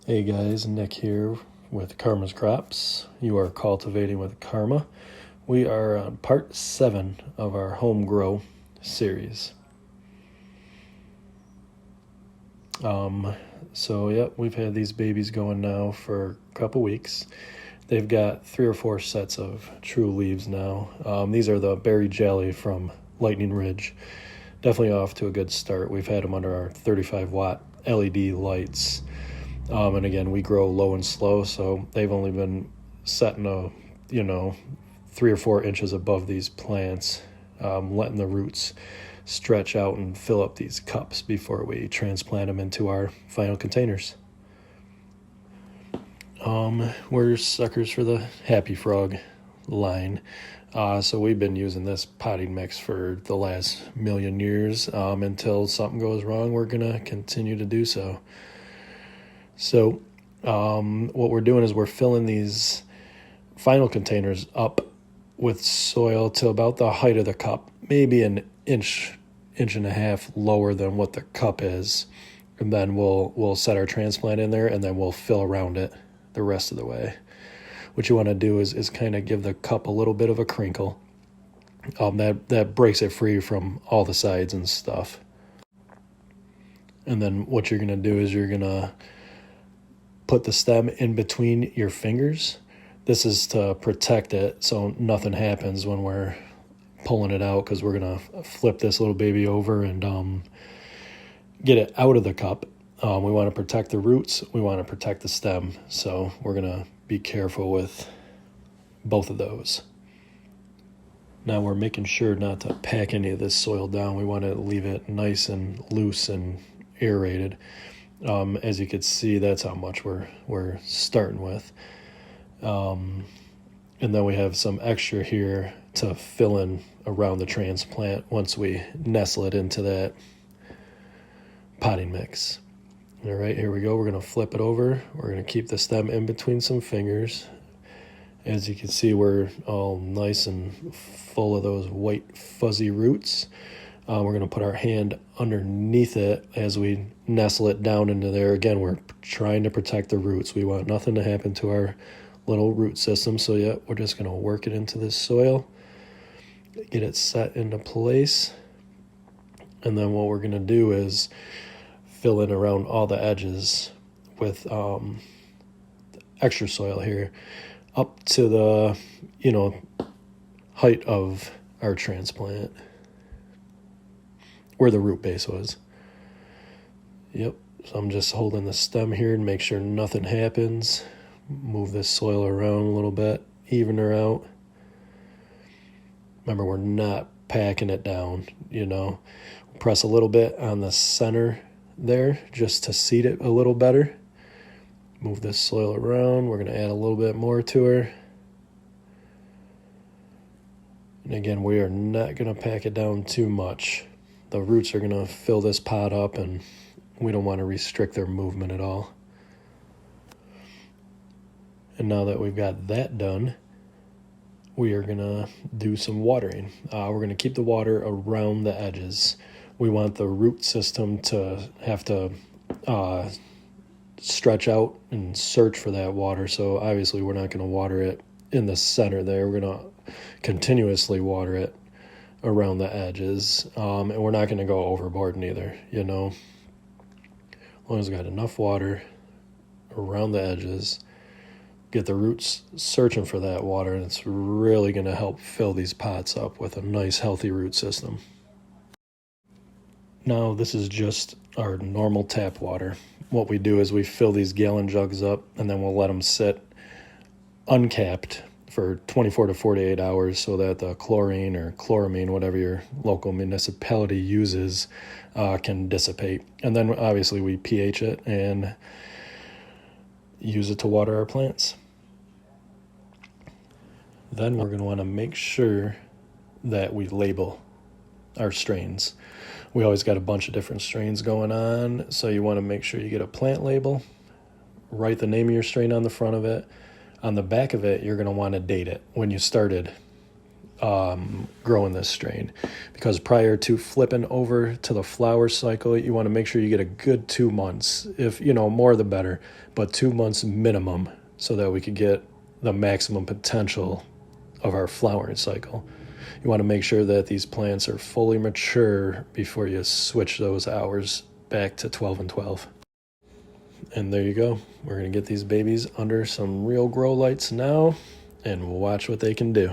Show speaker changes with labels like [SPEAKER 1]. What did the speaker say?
[SPEAKER 1] Hey guys, Nick here with Karma's Crops. You are cultivating with Karma. We are on part 7 of our Home-gro series. We've had these babies going now for a couple weeks. They've got 3 or 4 sets of true leaves now. These are the berry jelly from Lightning Ridge. Definitely off to a good start. We've had them under our 35-watt LED lights. And again, we grow low and slow, so they've only been setting 3 or 4 inches above these plants, letting the roots stretch out and fill up these cups before we transplant them into our final containers. We're suckers for the Happy Frog line. So we've been using this potting mix for the last million years. Until something goes wrong, we're going to continue to do so. So what we're doing is we're filling these final containers up with soil to about the height of the cup, maybe an inch and a half lower than what the cup is. And then we'll set our transplant in there, and then we'll fill around it the rest of the way. What you want to do is kind of give the cup a little bit of a crinkle. That breaks it free from all the sides and stuff. And then what you're going to do is you're going to put the stem in between your fingers. This is to protect it so nothing happens when we're pulling it out, because we're going to flip this little baby over and get it out of the cup. We want to protect the roots. We want to protect the stem. So we're going to be careful with both of those. Now we're making sure not to pack any of this soil down. We want to leave it nice and loose and aerated. As you can see, that's how much we're starting with. And then we have some extra here to fill in around the transplant once we nestle it into that potting mix. All right, here we go. We're going to flip it over. We're going to keep the stem in between some fingers. As you can see, we're all nice and full of those white fuzzy roots. We're going to put our hand underneath it as we nestle it down into there. Again, we're trying to protect the roots. We want nothing to happen to our little root system. So yeah, we're just going to work it into this soil, get it set into place. And then what we're going to do is fill in around all the edges with extra soil here up to the, height of our transplant, where the root base was. Yep, so I'm just holding the stem here and make sure nothing happens. Move this soil around a little bit, even her out. Remember, we're not packing it down, Press a little bit on the center there just to seed it a little better. Move this soil around. We're going to add a little bit more to her. And again, we are not going to pack it down too much. The roots are going to fill this pot up, and we don't want to restrict their movement at all. And now that we've got that done, we are going to do some watering. We're going to keep the water around the edges. We want the root system to have to stretch out and search for that water. So obviously we're not going to water it in the center there. We're going to continuously water it around the edges. And we're not going to go overboard neither, As long as we got enough water around the edges, get the roots searching for that water, and it's really going to help fill these pots up with a nice healthy root system. Now this is just our normal tap water. What we do is we fill these gallon jugs up, and then we'll let them sit uncapped for 24 to 48 hours so that the chlorine or chloramine, whatever your local municipality uses, can dissipate. And then obviously we pH it and use it to water our plants. Then we're going to want to make sure that we label our strains. We always got a bunch of different strains going on, so you want to make sure you get a plant label, write the name of your strain on the front of it. On the back of it, you're going to want to date it when you started growing this strain, because prior to flipping over to the flower cycle, you want to make sure you get a good 2 months. If more the better, but 2 months minimum, so that we could get the maximum potential of our flowering cycle. You want to make sure that these plants are fully mature before you switch those hours back to 12 and 12. And there you go. We're going to get these babies under some real grow lights now, and we'll watch what they can do.